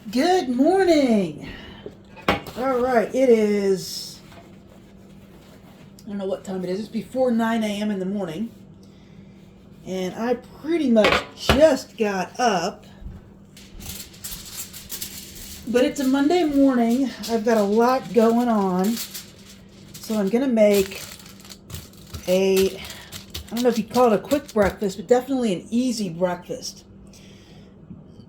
Good morning. All right, it is, I don't know what time it is. It's before 9 a.m. in the morning. And I pretty much just got up. But it's a Monday morning. I've got a lot going on. So I'm going to make I don't know if you call it a quick breakfast, but definitely an easy breakfast,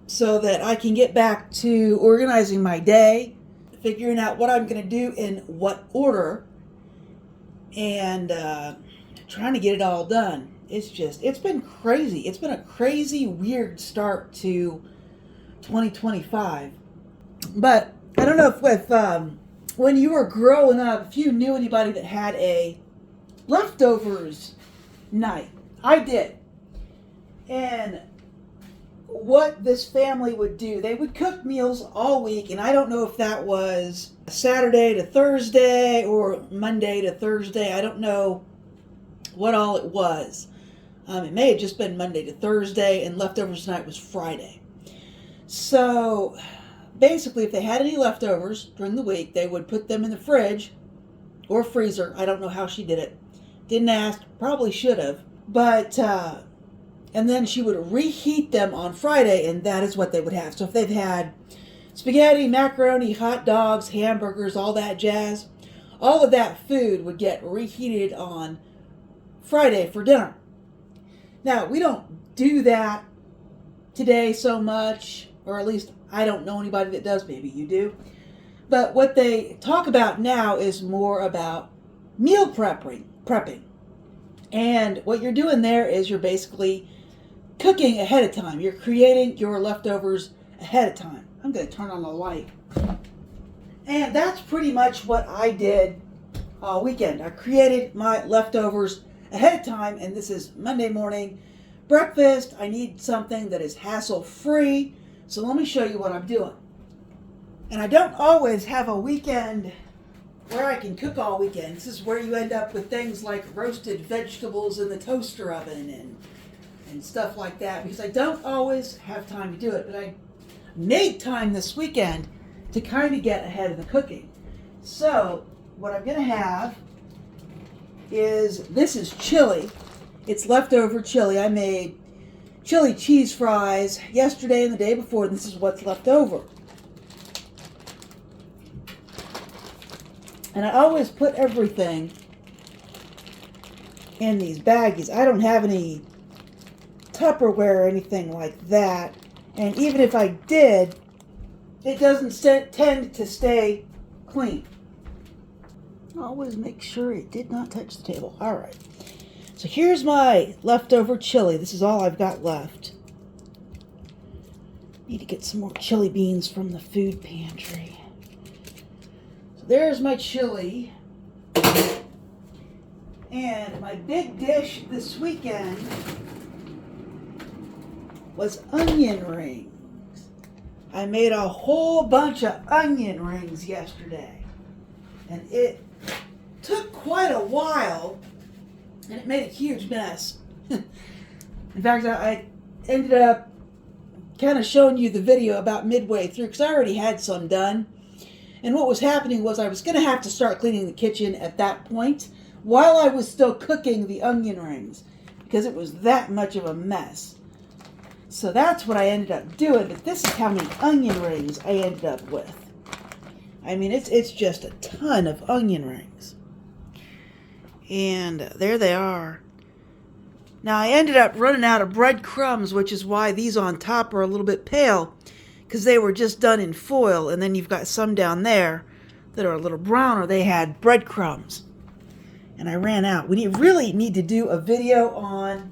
so that I can get back to organizing my day, figuring out what I'm going to do in what order, and trying to get it all done. It's been crazy. It's been a crazy, weird start to 2025. But I don't know if when you were growing up, if you knew anybody that had a leftovers night. I did. And what this family would do, they would cook meals all week, and I don't know if that was Saturday to Thursday or Monday to Thursday. I don't know what all it was. It may have just been Monday to Thursday, and leftovers night was Friday. So basically, if they had any leftovers during the week, they would put them in the fridge or freezer. I don't know how she did it. Didn't ask, probably should have. But and then she would reheat them on Friday, and that is what they would have. So if they've had spaghetti, macaroni, hot dogs, hamburgers, all that jazz, all of that food would get reheated on Friday for dinner. Now, we don't do that today so much, or at least I don't know anybody that does. Maybe you do. But what they talk about now is more about meal prepping. And what you're doing there is you're basically cooking ahead of time. You're creating your leftovers ahead of time. I'm going to turn on the light. And that's pretty much what I did all weekend. I created my leftovers ahead of time, and this is Monday morning breakfast. I need something that is hassle-free, so let me show you what I'm doing. And I don't always have a weekend where I can cook all weekend. This is where you end up with things like roasted vegetables in the toaster oven and stuff like that, because I don't always have time to do it. But I made time this weekend to kind of get ahead of the cooking. So what I'm going to have is, this is chili. It's leftover chili. I made chili cheese fries yesterday and the day before, and this is what's left over. And I always put everything in these baggies. I don't have any Tupperware or anything like that. And even if I did, it doesn't tend to stay clean. Always make sure it did not touch the table. All right. So here's my leftover chili. This is all I've got left. Need to get some more chili beans from the food pantry. There's my chili. And my big dish this weekend was onion rings. I made a whole bunch of onion rings yesterday. And it took quite a while, and it made a huge mess. In fact, I ended up kind of showing you the video about midway through, because I already had some done. And what was happening was I was going to have to start cleaning the kitchen at that point while I was still cooking the onion rings, because it was that much of a mess. So that's what I ended up doing. But this is how many onion rings I ended up with. I mean, it's just a ton of onion rings. And there they are. Now, I ended up running out of breadcrumbs, which is why these on top are a little bit pale, because they were just done in foil, and then you've got some down there that are a little browner. They had breadcrumbs, and I ran out. We really need to do a video on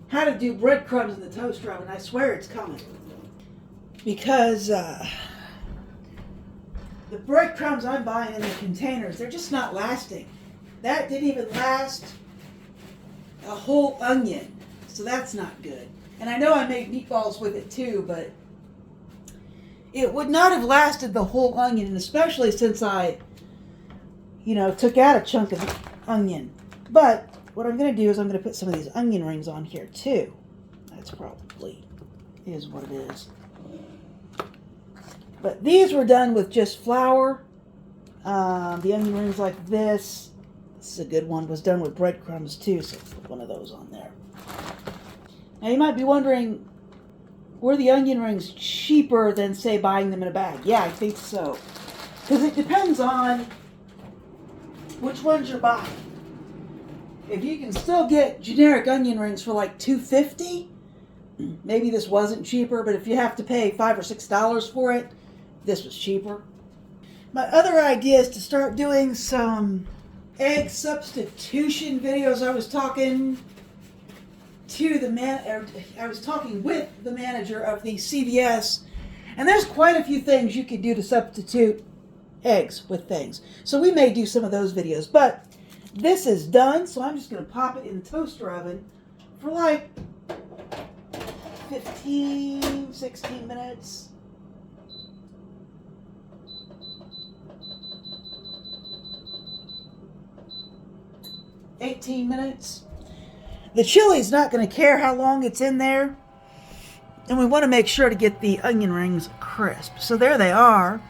how to do breadcrumbs in the toaster oven. I swear it's coming, because the breadcrumbs I'm buying in the containers, they're just not lasting. That didn't even last a whole onion, so that's not good. And I know I made meatballs with it too, but it would not have lasted the whole onion, and especially since I, took out a chunk of the onion. But what I'm going to do is I'm going to put some of these onion rings on here too. That's probably is what it is. But these were done with just flour. The onion rings like this. This is a good one. Was done with breadcrumbs too, so let's put one of those on there. Now you might be wondering, were the onion rings cheaper than, say, buying them in a bag? Yeah, I think so. Because it depends on which ones you're buying. If you can still get generic onion rings for like $2.50, maybe this wasn't cheaper, but if you have to pay $5 or $6 for it, this was cheaper. My other idea is to start doing some egg substitution videos. I was talking with the manager of the CVS, and there's quite a few things you could do to substitute eggs with things. So we may do some of those videos, but this is done, so I'm just going to pop it in the toaster oven for like 15, 16 minutes. $18 minutes. The chili's not going to care how long it's in there, and we want to make sure to get the onion rings crisp. So there they are.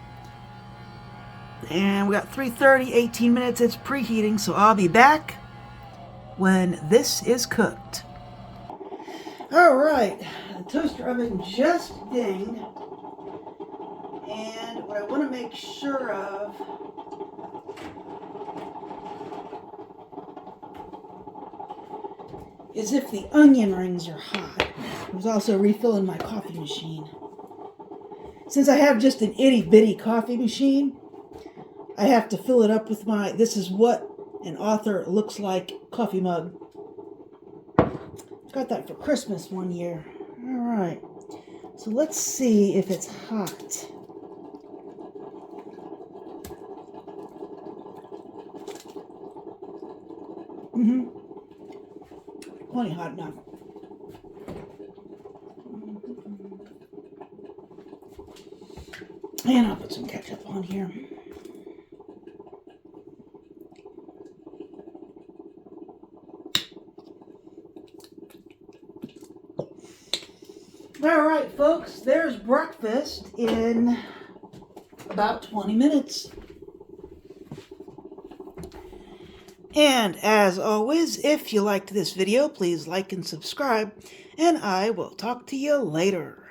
And we got 3:30, 18 minutes. It's preheating, so I'll be back when this is cooked. All right, the toaster oven just dinged, and what I want to make sure of is if the onion rings are hot. I was also refilling my coffee machine. Since I have just an itty-bitty coffee machine, I have to fill it up with this is what an author looks like coffee mug. Got that for Christmas one year. All right. So let's see if it's hot. Plenty hot enough. And I'll put some ketchup on here. All right, folks, there's breakfast in about 20 minutes. And as always, if you liked this video, please like and subscribe, and I will talk to you later.